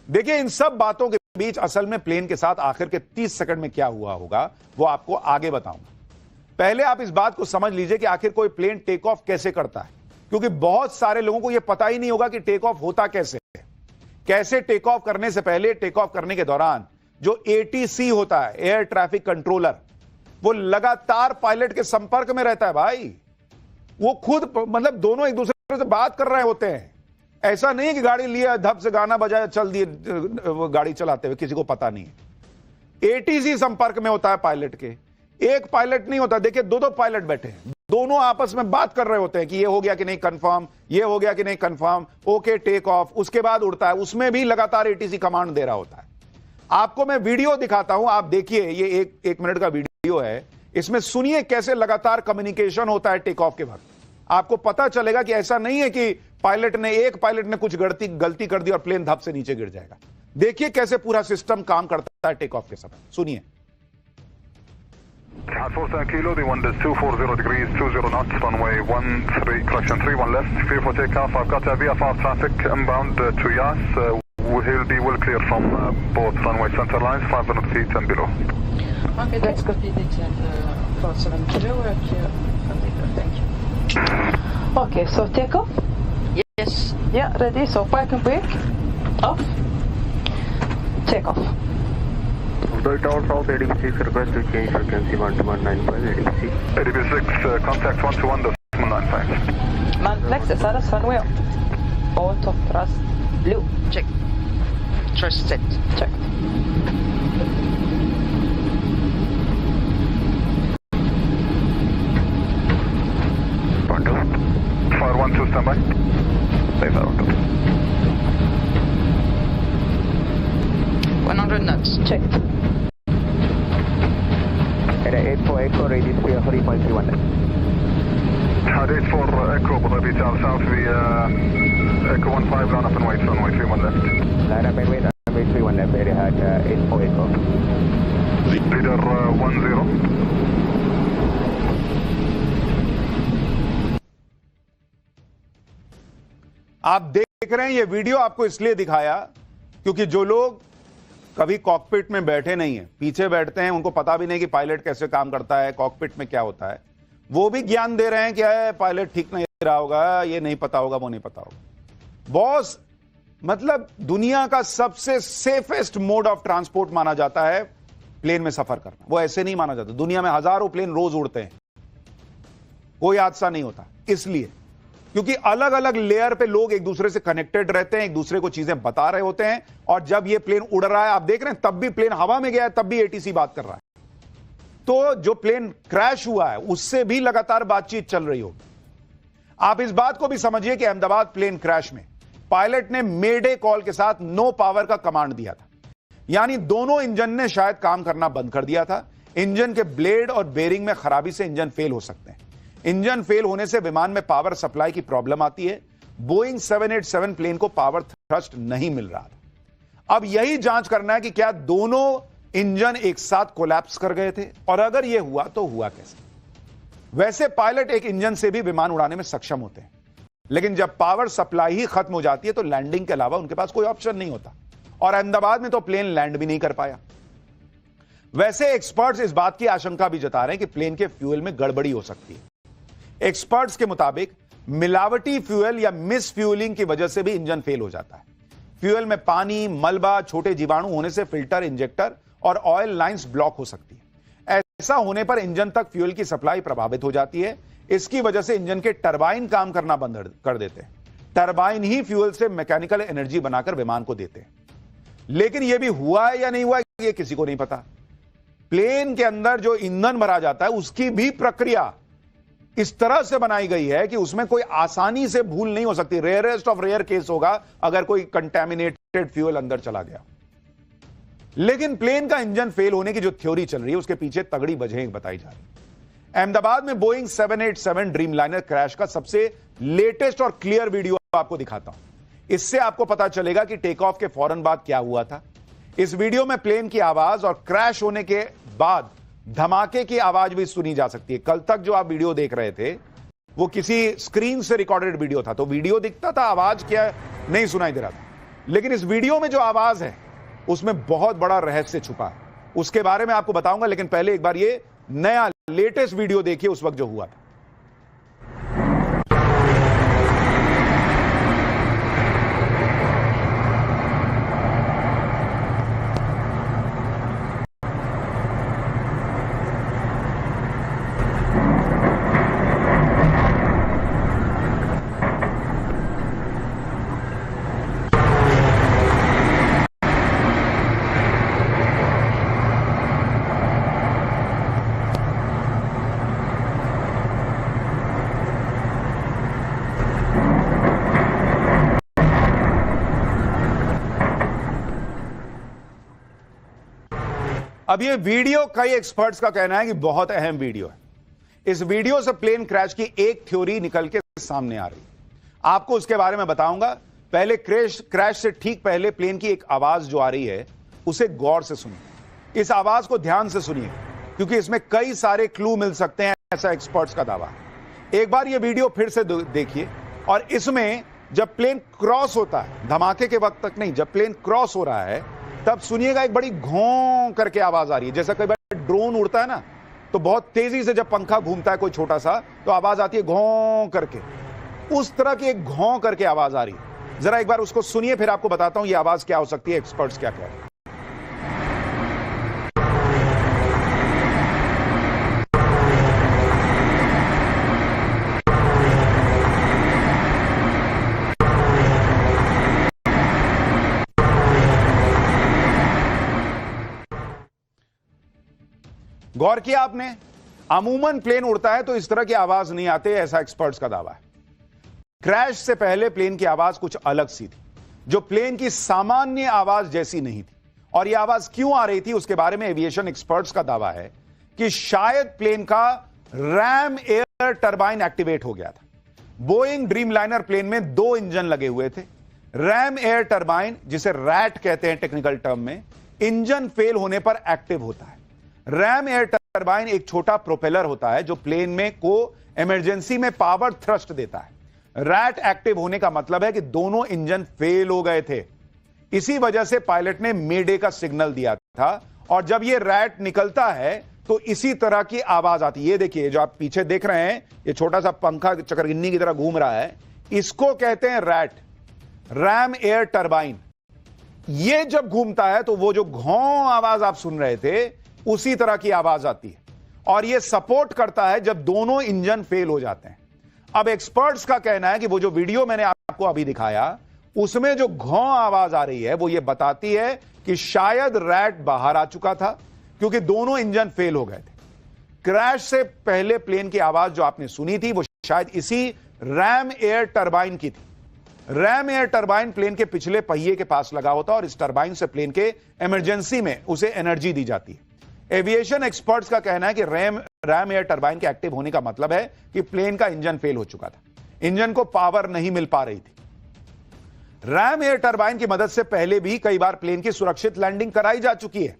देखिए, इन सब बातों के बीच असल में प्लेन के साथ आखिर के 30 सेकंड में क्या हुआ होगा वो आपको आगे बताऊंगा। पहले आप इस बात को समझ लीजिए कि आखिर कोई प्लेन टेक ऑफ कैसे करता है, क्योंकि बहुत सारे लोगों को यह पता ही नहीं होगा कि टेक ऑफ होता कैसे है। कैसे टेक ऑफ करने से पहले, टेक ऑफ करने के दौरान जो एटीसी होता है, एयर ट्रैफिक कंट्रोलर, वो लगातार पायलट के संपर्क में रहता है भाई। वो खुद मतलब दोनों एक दूसरे से बात कर रहे होते हैं। ऐसा नहीं है कि गाड़ी लिया, धप से गाना बजाया, चल दिए गाड़ी चलाते हुए, किसी को पता नहीं है। एटीसी संपर्क में होता है पायलट के। एक पायलट नहीं होता, देखिए दो पायलट बैठे हैं, दोनों आपस में बात कर रहे होते हैं कि ये हो गया कि नहीं कंफर्म, ये हो गया कि नहीं कंफर्म, ओके टेक ऑफ। उसके बाद उड़ता है, उसमें भी लगातार एटीसी कमांड दे रहा होता है। आपको मैं वीडियो दिखाता हूं, आप देखिए, ये एक मिनट का वीडियो है। इसमें सुनिए कैसे लगातार कम्युनिकेशन होता है टेक ऑफ के वक्त। आपको पता चलेगा कि ऐसा नहीं है कि एक पायलट ने कुछ गलती कर दी और प्लेन धप से नीचे गिर जाएगा। देखिए कैसे पूरा सिस्टम काम करता है टेक ऑफ के समय। सुनिए। 47 kilo, the wind is 240 degrees, 20 knots, runway 31 left, clear for takeoff. I've got VFR traffic inbound to Yas. He'll be well clear from both runway center lines, 500 feet and below. Okay, let's go to the 47 kilo, we're clear from takeoff, thank you. Okay, so takeoff? Yes. Yeah, ready, so park and brake, off, take off. Tower South ADB6 request to change frequency 12195 ADB6. ADB6 contact 121.195. Man flex SRS runway, auto thrust, blue, Check. Trust set. check. Fire 12 standby. Stay fire 12. 100 knots. Checked. At 8484 radius clear for 3.31 left. 84 Echo, Abu Tower South, Echo 15 line up and wait, runway 31 left. Line up and wait, runway 31 left, area had 8484. Leader 10. आप देख रहे हैं, ये video आपको इसलिए दिखाया क्योंकि जो लोग कभी कॉकपिट में बैठे नहीं है, पीछे बैठते हैं, उनको पता भी नहीं कि पायलट कैसे काम करता है, कॉकपिट में क्या होता है, वो भी ज्ञान दे रहे हैं कि पायलट ठीक नहीं रहा होगा, ये नहीं पता होगा, वो नहीं पता होगा। बॉस, मतलब दुनिया का सबसे सेफेस्ट मोड ऑफ ट्रांसपोर्ट माना जाता है प्लेन में सफर करना। वो ऐसे नहीं माना जाता। दुनिया में हजारों प्लेन रोज उड़ते हैं, कोई हादसा नहीं होता, इसलिए क्योंकि अलग अलग लेयर पे लोग एक दूसरे से कनेक्टेड रहते हैं, एक दूसरे को चीजें बता रहे होते हैं। और जब ये प्लेन उड़ रहा है, आप देख रहे हैं, तब भी प्लेन हवा में गया है, तब भी एटीसी बात कर रहा है। तो जो प्लेन क्रैश हुआ है उससे भी लगातार बातचीत चल रही होगी। आप इस बात को भी समझिए कि अहमदाबाद प्लेन क्रैश में पायलट ने मेडे कॉल के साथ नो पावर का कमांड दिया था, यानी दोनों इंजन ने शायद काम करना बंद कर दिया था। इंजन के ब्लेड और बेरिंग में खराबी से इंजन फेल हो सकते हैं। इंजन फेल होने से विमान में पावर सप्लाई की प्रॉब्लम आती है। बोइंग 787 प्लेन को पावर थ्रस्ट नहीं मिल रहा था। अब यही जांच करना है कि क्या दोनों इंजन एक साथ कोलैप्स कर गए थे, और अगर यह हुआ तो हुआ कैसे। वैसे पायलट एक इंजन से भी विमान उड़ाने में सक्षम होते हैं, लेकिन जब पावर सप्लाई ही खत्म हो जाती है तो लैंडिंग के अलावा उनके पास कोई ऑप्शन नहीं होता। और अहमदाबाद में तो प्लेन लैंड भी नहीं कर पाया। वैसे एक्सपर्ट्स इस बात की आशंका भी जता रहे हैं कि प्लेन के फ्यूल में गड़बड़ी हो सकती है। एक्सपर्ट्स के मुताबिक मिलावटी फ्यूल या मिस फ्यूलिंग की वजह से भी इंजन फेल हो जाता है। फ्यूल में पानी, मलबा, छोटे जीवाणु होने से फिल्टर, इंजेक्टर और ऑयल लाइंस ब्लॉक हो सकती है। ऐसा होने पर इंजन तक फ्यूल की सप्लाई प्रभावित हो जाती है। इसकी वजह से इंजन के टरबाइन काम करना बंद कर देते हैं। टरबाइन ही फ्यूल से मैकेनिकल एनर्जी बनाकर विमान को देते हैं। लेकिन यह भी हुआ है या नहीं हुआ, यह किसी को नहीं पता। प्लेन के अंदर जो ईंधन भरा जाता है उसकी भी प्रक्रिया इस तरह से बनाई गई है कि उसमें कोई आसानी से भूल नहीं हो सकती। रेयरेस्ट ऑफ रेयर केस होगा अगर कोई कंटेमिनेटेड फ्यूल अंदर चला गया। लेकिन प्लेन का इंजन फेल होने की जो थ्योरी चल रही है उसके पीछे तगड़ी वजहें बताई जा रही है। अहमदाबाद में बोइंग 787 ड्रीमलाइनर क्रैश का सबसे लेटेस्ट और क्लियर वीडियो आपको दिखाता हूं। इससे आपको पता चलेगा कि टेक ऑफ के फौरन बाद क्या हुआ था। इस वीडियो में प्लेन की आवाज और क्रैश होने के बाद धमाके की आवाज भी सुनी जा सकती है। कल तक जो आप वीडियो देख रहे थे वो किसी स्क्रीन से रिकॉर्डेड वीडियो था, तो वीडियो दिखता था, आवाज क्या नहीं सुनाई दे रहा था। लेकिन इस वीडियो में जो आवाज है उसमें बहुत बड़ा रहस्य छुपा है, उसके बारे में आपको बताऊंगा। लेकिन पहले एक बार ये नया लेटेस्ट वीडियो देखिए उस वक्त जो हुआ था। अब ये वीडियो कई एक्सपर्ट्स का कहना है कि बहुत अहम वीडियो है। इस वीडियो से प्लेन क्रैश की एक थ्योरी निकल के सामने आ रही है, आपको उसके बारे में बताऊंगा। पहले क्रैश से ठीक पहले प्लेन की एक आवाज जो आ रही है उसे गौर से सुनिए। इस आवाज को ध्यान से सुनिए क्योंकि इसमें कई सारे क्लू मिल सकते हैं, ऐसा एक्सपर्ट्स का दावा है। एक बार ये वीडियो फिर से देखिए और इसमें जब प्लेन क्रॉस होता है, धमाके के वक्त तक नहीं, जब प्लेन क्रॉस हो रहा है तब सुनिएगा एक बड़ी घों करके आवाज आ रही है। जैसा कई बार ड्रोन उड़ता है ना, तो बहुत तेजी से जब पंखा घूमता है कोई छोटा सा, तो आवाज आती है घों करके। उस तरह की एक घों करके आवाज आ रही है। जरा एक बार उसको सुनिए, फिर आपको बताता हूं ये आवाज क्या हो सकती है, एक्सपर्ट्स क्या कह रहे हैं। गौर किया आपने, अमूमन प्लेन उड़ता है तो इस तरह की आवाज नहीं आती, ऐसा एक्सपर्ट्स का दावा है। क्रैश से पहले प्लेन की आवाज कुछ अलग सी थी, जो प्लेन की सामान्य आवाज जैसी नहीं थी। और यह आवाज क्यों आ रही थी उसके बारे में एविएशन एक्सपर्ट्स का दावा है कि शायद प्लेन का रैम एयर टरबाइन एक्टिवेट हो गया था। बोइंग ड्रीमलाइनर प्लेन में 2 इंजन लगे हुए थे। रैम एयर टरबाइन, जिसे रैट कहते हैं टेक्निकल टर्म में, इंजन फेल होने पर एक्टिव होता है। रैम एयर टरबाइन एक छोटा प्रोपेलर होता है जो प्लेन में को इमरजेंसी में पावर थ्रस्ट देता है। रैट एक्टिव होने का मतलब है कि दोनों इंजन फेल हो गए थे। इसी वजह से पायलट ने मेडे का सिग्नल दिया था। और जब ये रैट निकलता है तो इसी तरह की आवाज आती है। ये देखिए, जो आप पीछे देख रहे हैं, ये छोटा सा पंखा चक्रगिन्नी की तरह घूम रहा है, इसको कहते हैं रैट, रैम एयर टरबाइन। ये जब घूमता है तो वो जो घों आवाज आप सुन रहे थे उसी तरह की आवाज आती है। और यह सपोर्ट करता है जब दोनों इंजन फेल हो जाते हैं। अब एक्सपर्ट्स का कहना है कि वो जो वीडियो मैंने आपको अभी दिखाया उसमें जो घों आवाज आ रही है वो ये बताती है कि शायद रैट बाहर आ चुका था क्योंकि दोनों इंजन फेल हो गए थे। क्रैश से पहले प्लेन की आवाज जो आपने सुनी थी वो शायद इसी रैम एयर टरबाइन की थी। रैम एयर टरबाइन प्लेन के पिछले पहिए के पास लगा होता है और इस टरबाइन से प्लेन के इमरजेंसी में उसे एनर्जी दी जाती है। एविएशन एक्सपर्ट्स का कहना है कि रैम एयर टरबाइन के एक्टिव होने का मतलब है कि प्लेन का इंजन फेल हो चुका था, इंजन को पावर नहीं मिल पा रही थी। रैम एयर टरबाइन की मदद से पहले भी कई बार प्लेन की सुरक्षित लैंडिंग कराई जा चुकी है।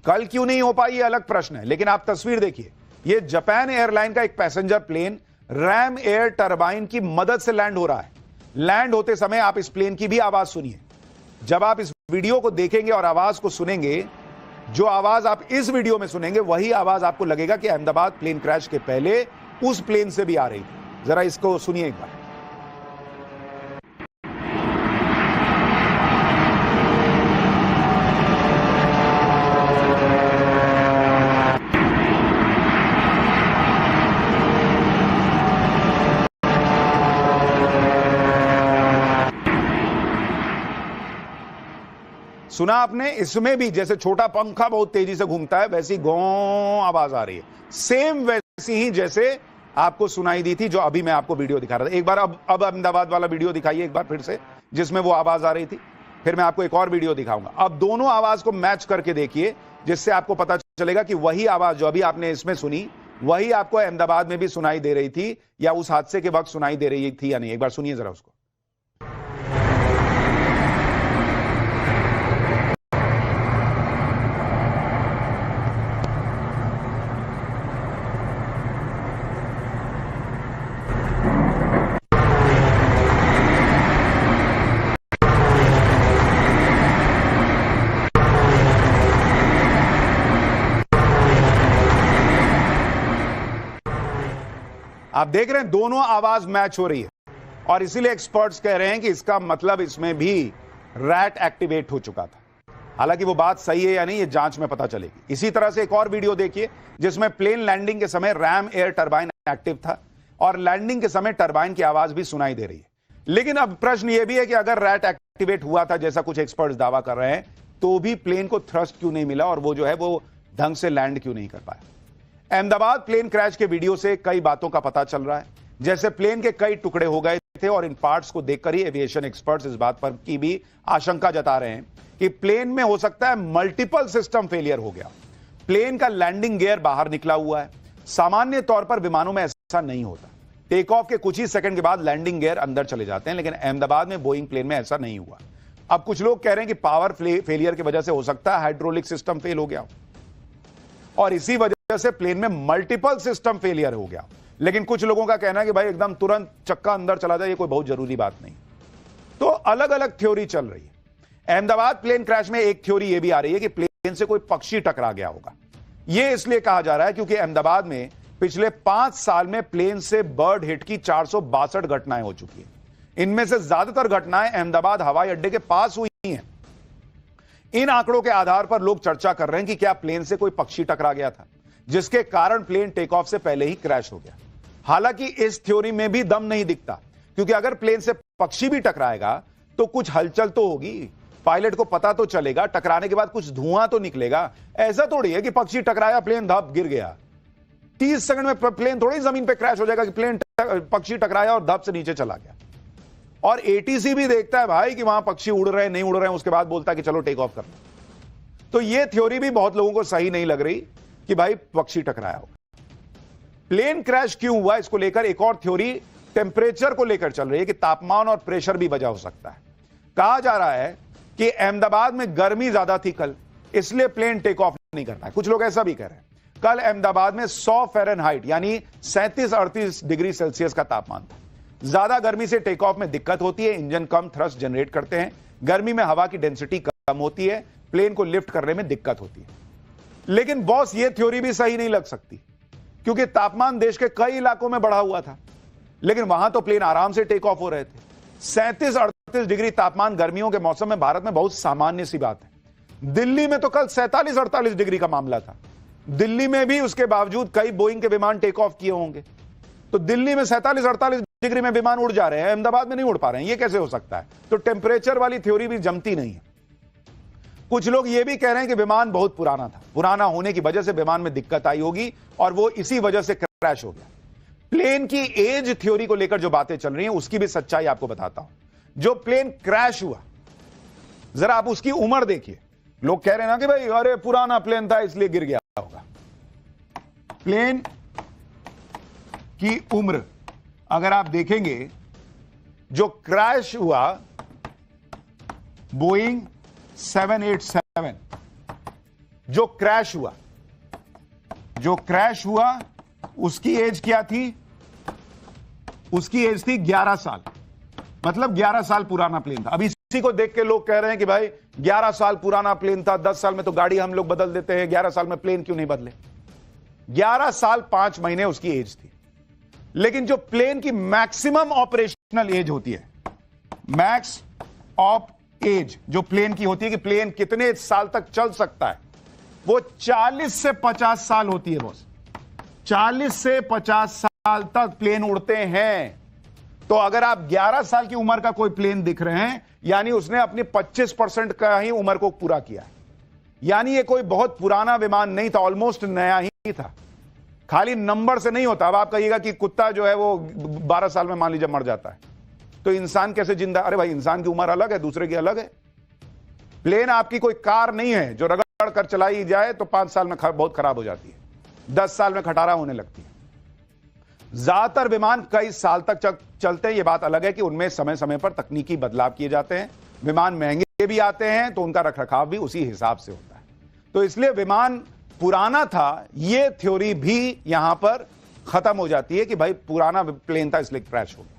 कल क्यों नहीं हो पाई ये अलग प्रश्न है, लेकिन आप तस्वीर देखिए, ये जापान एयरलाइन का एक passenger plane ram air turbine की मदद से लैंड हो रहा है। लैंड होते समय आप इस प्लेन की भी आवाज सुनिए। जब आप इस वीडियो को देखेंगे और आवाज को सुनेंगे, जो आवाज आप इस वीडियो में सुनेंगे वही आवाज आपको लगेगा कि अहमदाबाद प्लेन क्रैश के पहले उस प्लेन से भी आ रही थी। जरा इसको सुनिए एक बार। सुना आपने, इसमें भी जैसे छोटा पंखा बहुत तेजी से घूमता है वैसी गों आवाज आ रही है, सेम वैसी ही जैसे आपको सुनाई दी थी जो अभी मैं आपको वीडियो दिखा रहा था। एक बार अब अहमदाबाद वाला वीडियो दिखाइए एक बार फिर से, जिसमें वो आवाज आ रही थी। फिर मैं आपको एक और वीडियो दिखाऊंगा। अब दोनों आवाज को मैच करके देखिए, जिससे आपको पता चलेगा कि वही आवाज जो अभी आपने इसमें सुनी वही आपको अहमदाबाद में भी सुनाई दे रही थी या उस हादसे के वक्त सुनाई दे रही थी या नहीं। एक बार सुनिए जरा उसको। आप देख रहे हैं दोनों आवाज मैच हो रही है, और इसीलिए एक्सपर्ट्स कह रहे हैं कि इसका मतलब इसमें भी रैट एक्टिवेट हो चुका था। हालांकि वो बात सही है या नहीं, ये जांच में पता चलेगी। इसी तरह से एक और वीडियो देखिए जिसमें प्लेन लैंडिंग के समय रैम एयर टरबाइन एक्टिव था और लैंडिंग के समय टरबाइन की आवाज भी सुनाई दे रही है। लेकिन अब प्रश्न यह भी है कि अगर रैट एक्टिवेट हुआ था जैसा कुछ एक्सपर्ट्स दावा कर रहे हैं, तो भी प्लेन को थ्रस्ट क्यों नहीं मिला और वो जो है वो ढंग से लैंड क्यों नहीं कर पाया। अहमदाबाद प्लेन क्रैश के वीडियो से कई बातों का पता चल रहा है, जैसे प्लेन के कई टुकड़े हो गए थे और इन पार्ट्स को देखकर ही एविएशन एक्सपर्ट्स इस बात पर की भी आशंका जता रहे हैं कि प्लेन में हो सकता है मल्टीपल सिस्टम फेलियर हो गया। प्लेन का लैंडिंग गियर बाहर निकला हुआ है। सामान्य तौर पर विमानों में ऐसा नहीं होता, टेक ऑफ के कुछ ही सेकंड के बाद लैंडिंग गियर अंदर चले जाते हैं, लेकिन अहमदाबाद में बोइंग प्लेन में ऐसा नहीं हुआ। अब कुछ लोग कह रहे हैं कि पावर फेलियर की वजह से हो सकता है हाइड्रोलिक सिस्टम फेल हो गया और इसी वजह से प्लेन में मल्टीपल सिस्टम फेलियर हो गया। लेकिन कुछ लोगों का कहना है कि भाई एकदम तुरंत चक्का अंदर चला जाए, ये कोई बहुत जरूरी बात नहीं। तो अलग अलग थ्योरी चल रही है। अहमदाबाद प्लेन क्रैश में एक थ्योरी यह भी आ रही है कि प्लेन से कोई पक्षी टकरा गया होगा। यह इसलिए कहा जा रहा है क्योंकि अहमदाबाद में पिछले 5 साल में प्लेन से बर्ड हिट की 462 घटनाएं हो चुकी हैं। इनमें से ज्यादातर घटनाएं अहमदाबाद हवाई अड्डे के पास हुई हैं। इन आंकड़ों के आधार पर लोग चर्चा कर रहे हैं कि क्या प्लेन से कोई पक्षी टकरा गया था जिसके कारण प्लेन टेक ऑफ से पहले ही क्रैश हो गया। हालांकि इस थ्योरी में भी दम नहीं दिखता, क्योंकि अगर प्लेन से पक्षी भी टकराएगा तो कुछ हलचल तो होगी, पायलट को पता तो चलेगा, टकराने के बाद कुछ धुआं तो निकलेगा। ऐसा थोड़ी है कि पक्षी टकराया प्लेन धप गिर गया। 30 सेकंड में प्लेन थोड़ी जमीन पे क्रैश हो जाएगा कि प्लेन पक्षी टकराया और धप से नीचे चला गया। और एटीसी भी देखता है भाई कि वहां पक्षी उड़ रहे हैं नहीं उड़ रहे हैं, उसके बाद बोलता है कि चलो टेक ऑफ कर लो। तो यह थ्योरी भी बहुत लोगों को सही नहीं लग रही कि भाई पक्षी टकराया होगा। प्लेन क्रैश क्यों हुआ, इसको लेकर एक और थ्योरी टेम्परेचर को लेकर चल रही है कि तापमान और प्रेशर भी वजह हो सकता है। कहा जा रहा है कि अहमदाबाद में गर्मी ज्यादा थी कल, इसलिए प्लेन टेक ऑफ नहीं कर पाए। कुछ लोग ऐसा भी कह रहे हैं। कल अहमदाबाद में 100 फ़ारेनहाइट यानी 37-38 डिग्री सेल्सियस का तापमान था। ज्यादा गर्मी से टेक ऑफ में दिक्कत होती है, इंजन कम थ्रस्ट जनरेट करते हैं, गर्मी में हवा की डेंसिटी कम होती है, प्लेन को लिफ्ट करने में दिक्कत होती है। लेकिन बॉस ये थ्योरी भी सही नहीं लग सकती, क्योंकि तापमान देश के कई इलाकों में बढ़ा हुआ था, लेकिन वहां तो प्लेन आराम से टेक ऑफ हो रहे थे। 37-38 डिग्री तापमान गर्मियों के मौसम में भारत में बहुत सामान्य सी बात है। दिल्ली में तो कल 47-48 डिग्री का मामला था। दिल्ली में भी उसके बावजूद कई बोइंग के विमान टेक ऑफ किए होंगे। तो दिल्ली में 47-48 डिग्री में विमान उड़ जा रहे हैं, अहमदाबाद में नहीं उड़ पा रहे हैं, ये कैसे हो सकता है? तो टेम्परेचर वाली थ्योरी भी जमती नहीं है। कुछ लोग ये भी कह रहे हैं कि विमान बहुत पुराना था, पुराना होने की वजह से विमान में दिक्कत आई होगी और वो इसी वजह से क्रैश हो गया। प्लेन की एज थ्योरी को लेकर जो बातें चल रही हैं उसकी भी सच्चाई आपको बताता हूं। जो प्लेन क्रैश हुआ, जरा आप उसकी उम्र देखिए। लोग कह रहे हैं ना कि भाई अरे पुराना प्लेन था इसलिए गिर गया होगा। प्लेन की उम्र अगर आप देखेंगे, जो क्रैश हुआ बोइंग 787, जो क्रैश हुआ उसकी एज क्या थी? उसकी एज थी 11 साल, मतलब 11 साल पुराना प्लेन था। अब इसी को देख के लोग कह रहे हैं कि भाई 11 साल पुराना प्लेन था, 10 साल में तो गाड़ी हम लोग बदल देते हैं, 11 साल में प्लेन क्यों नहीं बदले? 11 साल 5 महीने उसकी एज थी। लेकिन जो प्लेन की मैक्सिमम ऑपरेशनल एज होती है, मैक्स ऑफ एज जो प्लेन की होती है कि प्लेन कितने साल तक चल सकता है, वो 40 से 50 साल होती है बॉस। 40 से 50 साल तक प्लेन उड़ते हैं। तो अगर आप 11 साल की उम्र का कोई प्लेन दिख रहे हैं, यानी उसने अपनी 25% का ही उम्र को पूरा किया है। यानी ये कोई बहुत पुराना विमान नहीं था, ऑलमोस्ट नया ही था। खाली नंबर से नहीं होता। अब आप कहिएगा कि कुत्ता जो है वो 12 साल में मान लीजिए मर जाता है, तो इंसान कैसे जिंदा? अरे भाई इंसान की उम्र अलग है, दूसरे की अलग है। प्लेन आपकी कोई कार नहीं है जो रगड़ कर चलाई जाए तो 5 साल में बहुत खराब हो जाती है, 10 साल में खटारा होने लगती है। ज्यादातर विमान कई साल तक चलते हैं। यह बात अलग है कि उनमें समय समय पर तकनीकी बदलाव किए जाते हैं। विमान महंगे भी आते हैं तो उनका रखरखाव भी उसी हिसाब से होता है। तो इसलिए विमान पुराना था, यह थ्योरी भी यहां पर खत्म हो जाती है कि भाई पुराना प्लेन था इसलिए क्रैश हो गया।